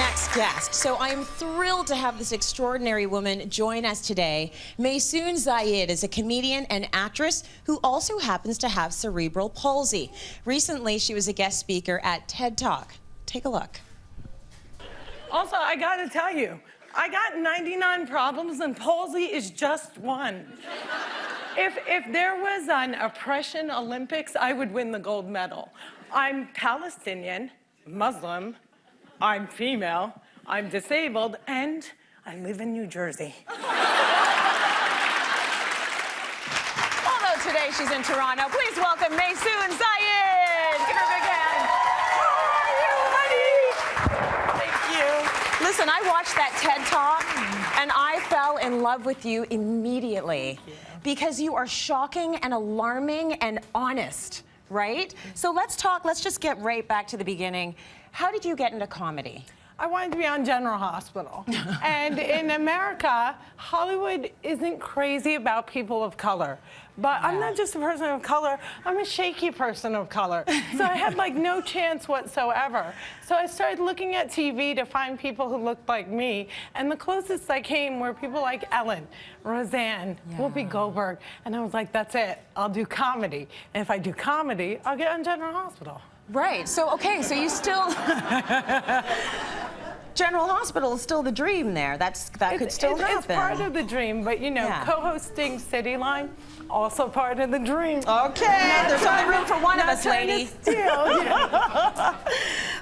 next guest. So I'm thrilled to have this extraordinary woman join us today. Maysoon Zayid is a comedian and actress who also happens to have cerebral palsy. Recently, she was a guest speaker at TED Talk. Take a look. Also, I gotta tell you, I got 99 problems and palsy is just one. If there was an oppression Olympics, I would win the gold medal. I'm Palestinian, Muslim, I'm female, I'm disabled, and I live in New Jersey. Although today she's in Toronto, please welcome Maysoon Zayid. Give her a big hand. How are you, honey? Thank you. Listen, I watched that TED Talk, and I fell in love with you immediately because you are shocking and alarming and honest, right? So let's just get right back to the beginning. How did you get into comedy? I wanted to be on General Hospital. And in America, Hollywood isn't crazy about people of color. But I'm not just a person of color, I'm a shaky person of color. So I had like no chance whatsoever. So I started looking at TV to find people who looked like me. And the closest I came were people like Ellen, Roseanne, Whoopi Goldberg. And I was like, that's it, I'll do comedy. And if I do comedy, I'll get on General Hospital. Right, so okay, so you still... General Hospital is still the dream there. That could still happen. It's part of the dream, but you know, co-hosting Cityline, also part of the dream. Okay, there's only room for one of us, lady.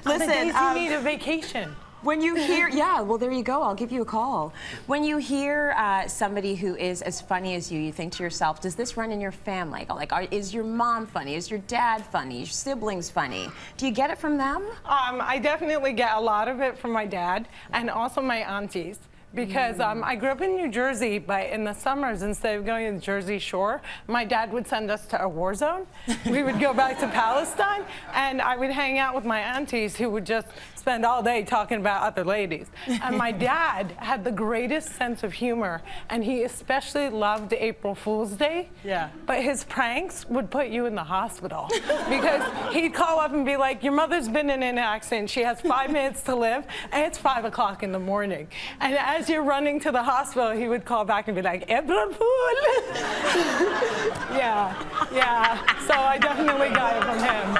Listen, you need a vacation. When you hear, well, there you go. I'll give you a call. When you hear somebody who is as funny as you think to yourself, does this run in your family? Like, is your mom funny? Is your dad funny? Your siblings funny? Do you get it from them? I definitely get a lot of it from my dad and also my aunties. Because I grew up in New Jersey, but in the summers, instead of going to the Jersey Shore, my dad would send us to a war zone. We would go back to Palestine, and I would hang out with my aunties who would just spend all day talking about other ladies. And my dad had the greatest sense of humor, and he especially loved April Fool's Day. Yeah. But his pranks would put you in the hospital. Because he'd call up and be like, your mother's been in an accident, she has 5 minutes to live, and it's 5 o'clock in the morning. And as you're running to the hospital, he would call back and be like, April Fool. Yeah. So I definitely got it from him.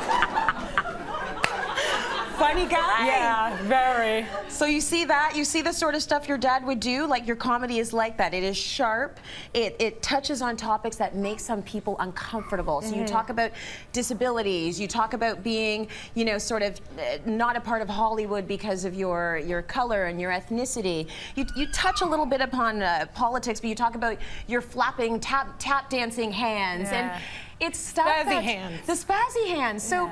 Funny guy. Yeah, very. So you see that? You see the sort of stuff your dad would do? Like, your comedy is like that. It is sharp. It touches on topics that make some people uncomfortable. So you talk about disabilities. You talk about being, you know, sort of not a part of Hollywood because of your color and your ethnicity. You touch a little bit upon politics, but you talk about your flapping tap dancing hands. And it's stuff spazzy hands. The spazzy hands. So.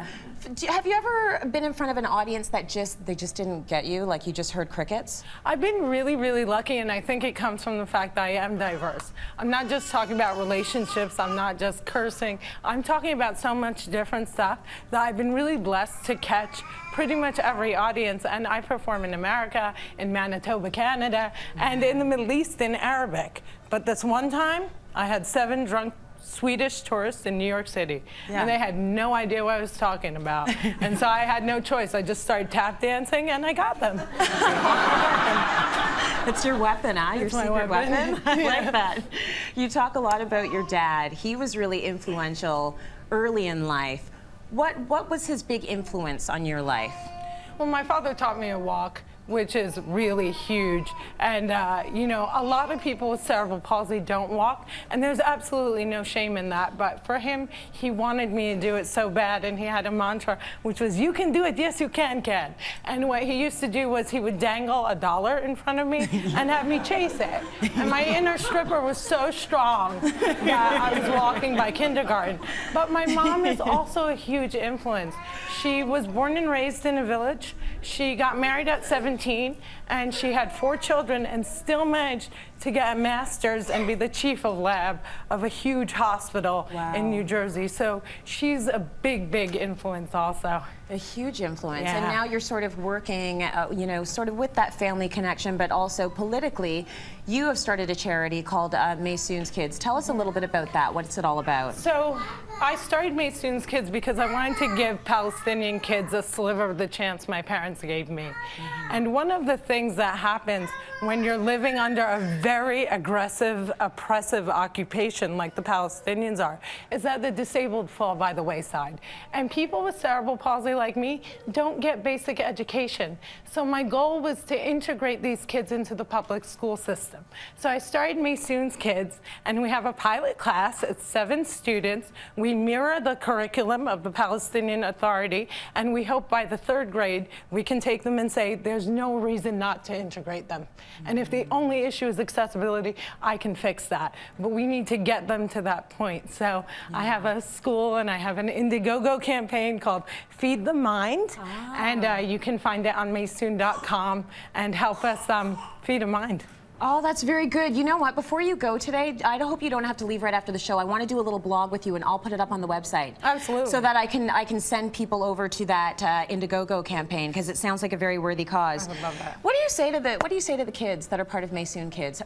Have you ever been in front of an audience that they just didn't get you, like you just heard crickets? I've been really, really lucky, and I think it comes from the fact that I am diverse. I'm not just talking about relationships, I'm not just cursing. I'm talking about so much different stuff that I've been really blessed to catch pretty much every audience. And I perform in America, in Manitoba, Canada, and in the Middle East in Arabic. But this one time, I had 7 drunk Swedish tourists in New York City, and they had no idea what I was talking about. And so I had no choice. I just started tap dancing, and I got them. It's your weapon, huh? Your secret weapon? I like that. You talk a lot about your dad. He was really influential early in life. What was his big influence on your life? Well, my father taught me to walk, which is really huge. And, you know, a lot of people with cerebral palsy don't walk, and there's absolutely no shame in that. But for him, he wanted me to do it so bad, and he had a mantra, which was, you can do it, yes, you can. And what he used to do was he would dangle $1 in front of me and have me chase it. And my inner stripper was so strong that I was walking by kindergarten. But my mom is also a huge influence. She was born and raised in a village. She got married at 17, and she had 4 children and still managed to get a master's and be the chief of lab of a huge hospital in New Jersey. So she's a big, big influence also. A huge influence. And now you're sort of working, you know, sort of with that family connection, but also politically. You have started a charity called Maysoon's Kids. Tell us a little bit about that. What's it all about? So I started Maysoon's Kids because I wanted to give Palestinian kids a sliver of the chance my parents gave me. And one of the things that happens when you're living under a very aggressive, oppressive occupation like the Palestinians are, is that the disabled fall by the wayside. And people with cerebral palsy like me don't get basic education. So my goal was to integrate these kids into the public school system. So I started Maysoon's Kids, and we have a pilot class. It's 7 students. We mirror the curriculum of the Palestinian Authority, and we hope by the 3rd grade we can take them and say there's no reason not to integrate them. And if the only issue is accessibility, I can fix that. But we need to get them to that point. So I have a school and I have an Indiegogo campaign called Feed the Mind, and you can find it on Maysoon.com and help us feed a mind. Oh, that's very good. You know what? Before you go today, I hope you don't have to leave right after the show. I want to do a little blog with you, and I'll put it up on the website. Absolutely. So that I can send people over to that Indiegogo campaign, because it sounds like a very worthy cause. I would love that. What do you say to the kids that are part of Maysoon Kids?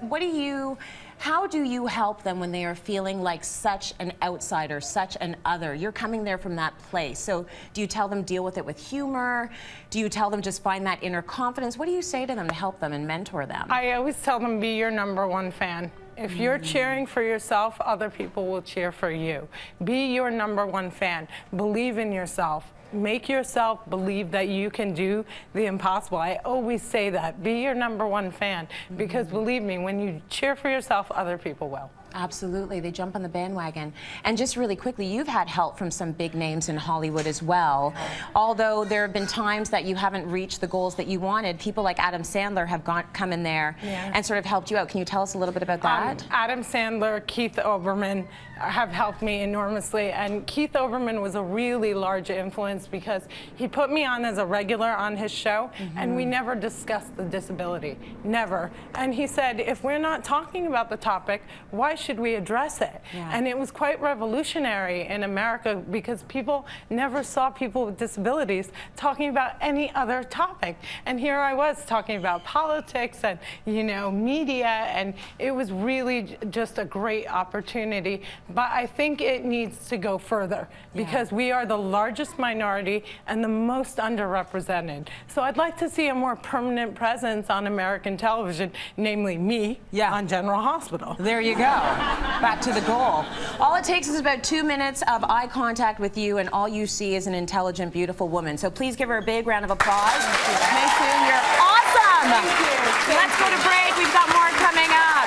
How do you help them when they are feeling like such an outsider, such an other? You're coming there from that place. So do you tell them deal with it with humor? Do you tell them just find that inner confidence? What do you say to them to help them and mentor them? I always tell them, be your #1 fan. If you're cheering for yourself, other people will cheer for you. Be your #1 fan. Believe in yourself. Make yourself believe that you can do the impossible. I always say that. Be your #1 fan, because believe me, when you cheer for yourself, other people will. Absolutely, they jump on the bandwagon. And just really quickly, you've had help from some big names in Hollywood as well. Although there have been times that you haven't reached the goals that you wanted, people like Adam Sandler have come in there and sort of helped you out. Can you tell us a little bit about that? Adam Sandler, Keith Olbermann have helped me enormously. And Keith Olbermann was a really large influence because he put me on as a regular on his show, and we never discussed the disability, never. And he said, if we're not talking about the topic, why should we address it? And it was quite revolutionary in America because people never saw people with disabilities talking about any other topic. And here I was talking about politics and, you know, media, and it was really just a great opportunity. But I think it needs to go further because we are the largest minority and the most underrepresented. So I'd like to see a more permanent presence on American television, namely me on General Hospital. There you go. Back to the goal. All it takes is about 2 minutes of eye contact with you, and all you see is an intelligent, beautiful woman. So please give her a big round of applause. Maysoon, you're awesome. Thank you. Let's go to break. We've got more coming up.